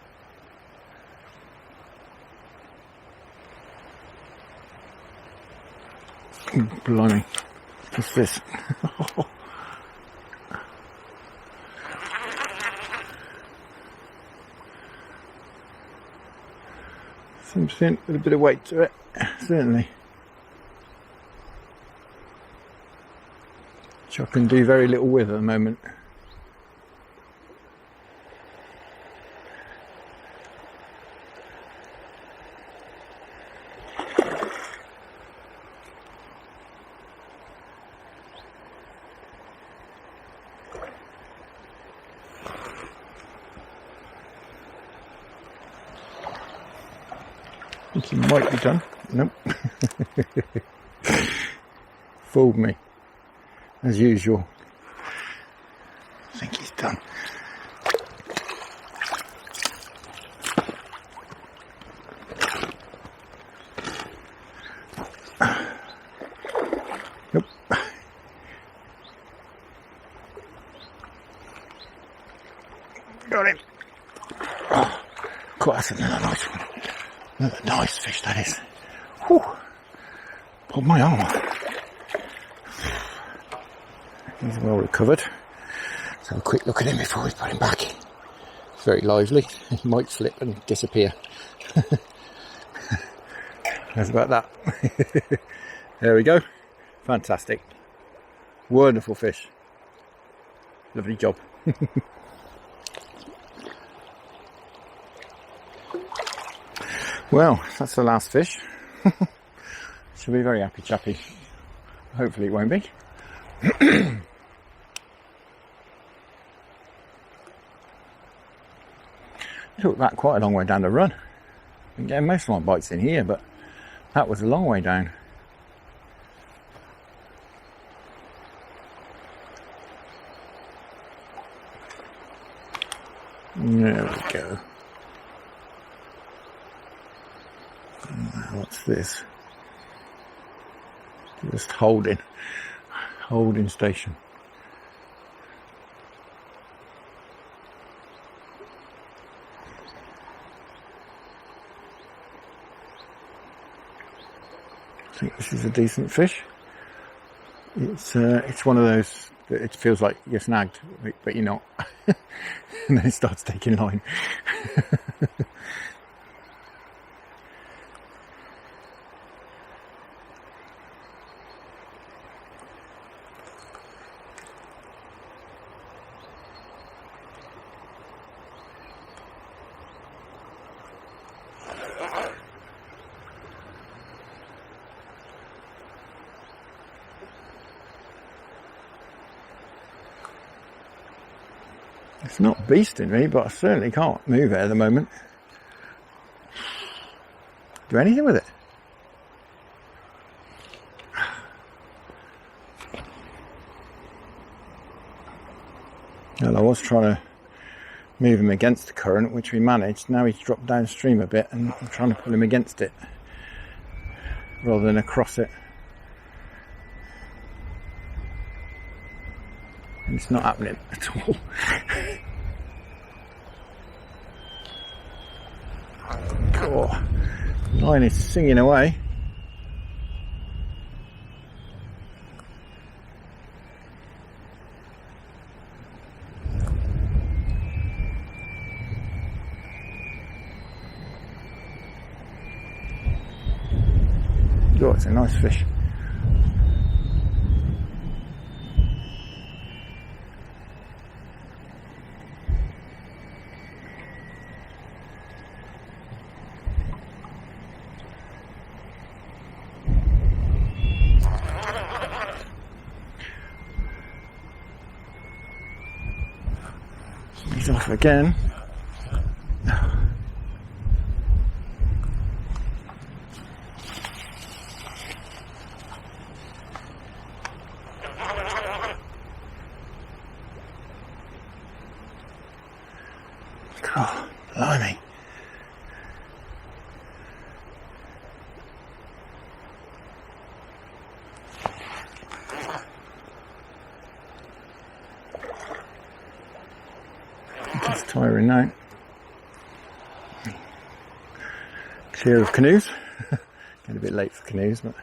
Blimey, what's this? Something with a bit of weight to it, certainly. Which I can do very little with at the moment. think he might be done. Nope. Fooled me, as usual. I think he's done. Nope. Got him. Oh, cool, that's another nice one. Another nice fish, that is. Whew. Pulled my arm off. He's well recovered. Let's have a quick look at him before we put him back. He's very lively. He might flip and disappear. That's about that. There we go. Fantastic. Wonderful fish. Lovely job. Well, that's the last fish. She'll be very happy chappy. Hopefully it won't be. Took that quite a long way down the run. Been getting most of my bites in here, but that was a long way down. There we go. What's this? Just holding station. I think this is a decent fish. It's one of those that it feels like you're snagged, but you're not. And then it starts taking line. It's not beasting me, but I certainly can't move it at the moment. Do anything with it. Well, I was trying to move him against the current, which we managed. Now he's dropped downstream a bit, and I'm trying to pull him against it rather than across it. And it's not happening at all. Oh, line is singing away. Oh, it's a nice fish. He's off again. Oh, blimey. It's tiring now. Clear of canoes. Getting a bit late for canoes, but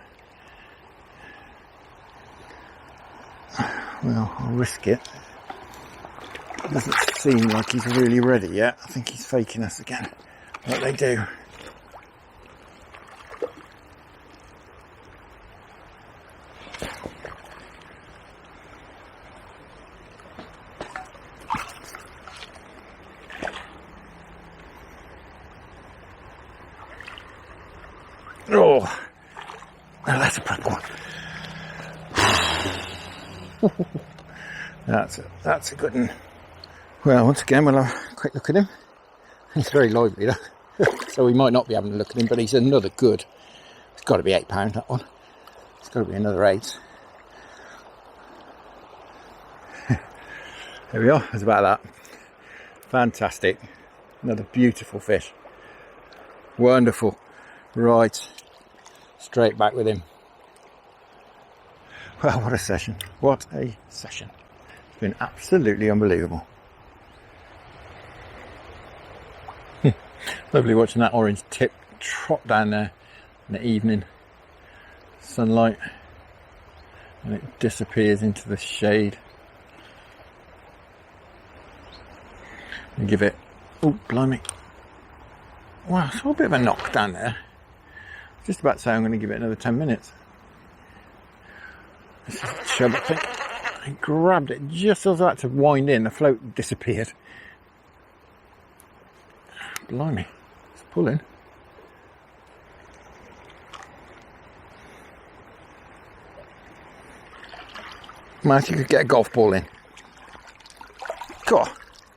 well, I'll risk it. It doesn't seem like he's really ready yet. I think he's faking us again, like they do. Oh, now that's a proper one. That's a good one. Well, once again, we'll have a quick look at him. He's very lively, though. So we might not be having a look at him, but he's another good. It's got to be £8, that one. It's got to be another 8. There we are, it's about that. Fantastic. Another beautiful fish. Wonderful. Right, straight back with him. Well, what a session. What a session. It's been absolutely unbelievable. Lovely watching that orange tip trot down there in the evening sunlight, and it disappears into the shade. And give it, oh blimey, wow, it's a bit of a knock down there. Just about to say I'm going to give it another 10 minutes. This is a chub, I think. I grabbed it just as I was about to wind in, the float disappeared. Blimey, it's pulling. Might you could get a golf ball in. God,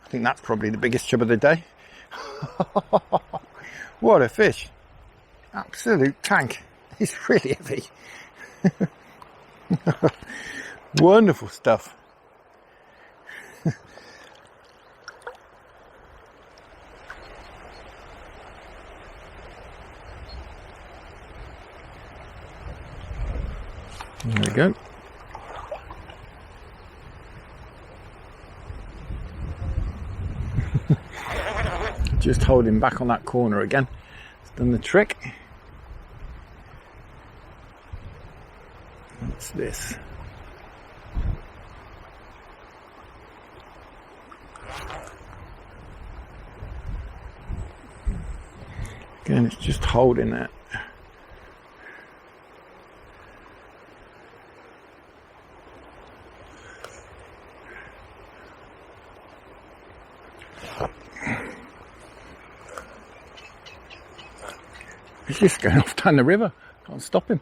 I think that's probably the biggest chub of the day. What a fish. Absolute tank. He's really heavy. Wonderful stuff. There we go. Just hold him back on that corner again. It's done the trick. What's this? Again, it's just holding that. He's just going off down the river. Can't stop him.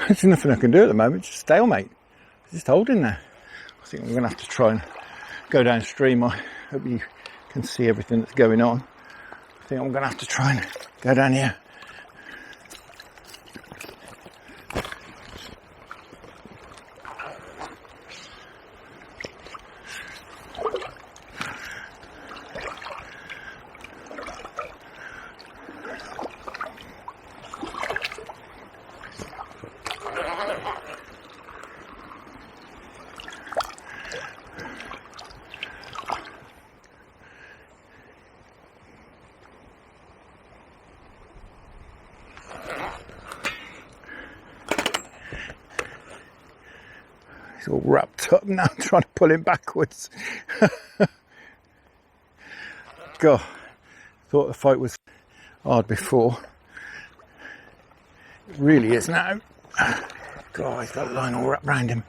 There's nothing I can do at the moment, just stalemate. Just holding there. I think I'm going to have to try and go downstream. I hope you can see everything that's going on. I think I'm going to have to try and go down here. He's all wrapped up now, trying to pull him backwards. God, thought the fight was hard before. It really is now. God, he's got the line all wrapped around him.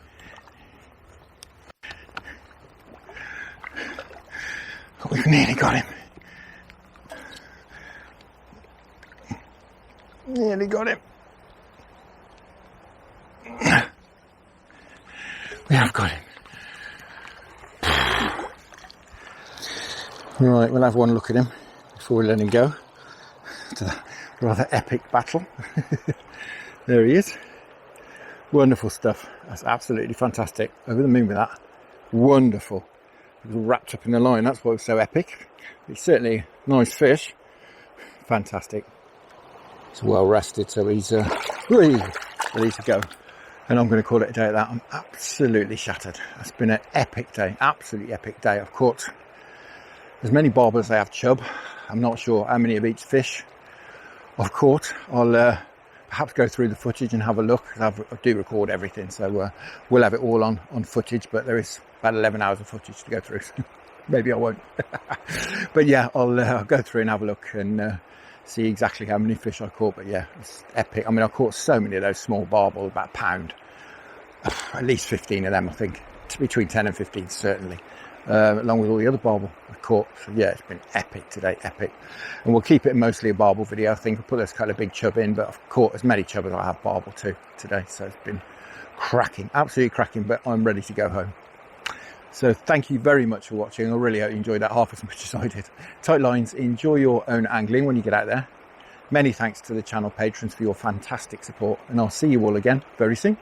Oh, we've nearly got him. Nearly got him. We have got him. Right, we'll have one look at him before we let him go. To the rather epic battle. There he is. Wonderful stuff. That's absolutely fantastic. Over the moon with that. Wonderful. It was all wrapped up in the line. That's why it was so epic. It's certainly a nice fish. Fantastic. He's well rested, so he's ready to go. And I'm going to call it a day at that. I'm absolutely shattered. It's been an epic day, absolutely epic day. I've caught as many barbel as I have chub. I'm not sure how many of each fish I've caught. I'll perhaps go through the footage and have a look. I do record everything, so we'll have it all on footage, but there is about 11 hours of footage to go through. So maybe I won't. But yeah, I'll go through and have a look and see exactly how many fish I caught. But yeah, it's epic. I mean, I caught so many of those small barbel, about a pound. At least 15 of them, I think. Between 10 and 15, certainly. Along with all the other barbel I caught. So yeah, it's been epic today, epic. And we'll keep it mostly a barbel video. I think I'll put this kind of big chub in, but I've caught as many chub as I have barbel too today. So it's been cracking, absolutely cracking, but I'm ready to go home. So thank you very much for watching. I really hope you enjoyed that half as much as I did. Tight lines, enjoy your own angling when you get out there. Many thanks to the channel patrons for your fantastic support, and I'll see you all again very soon.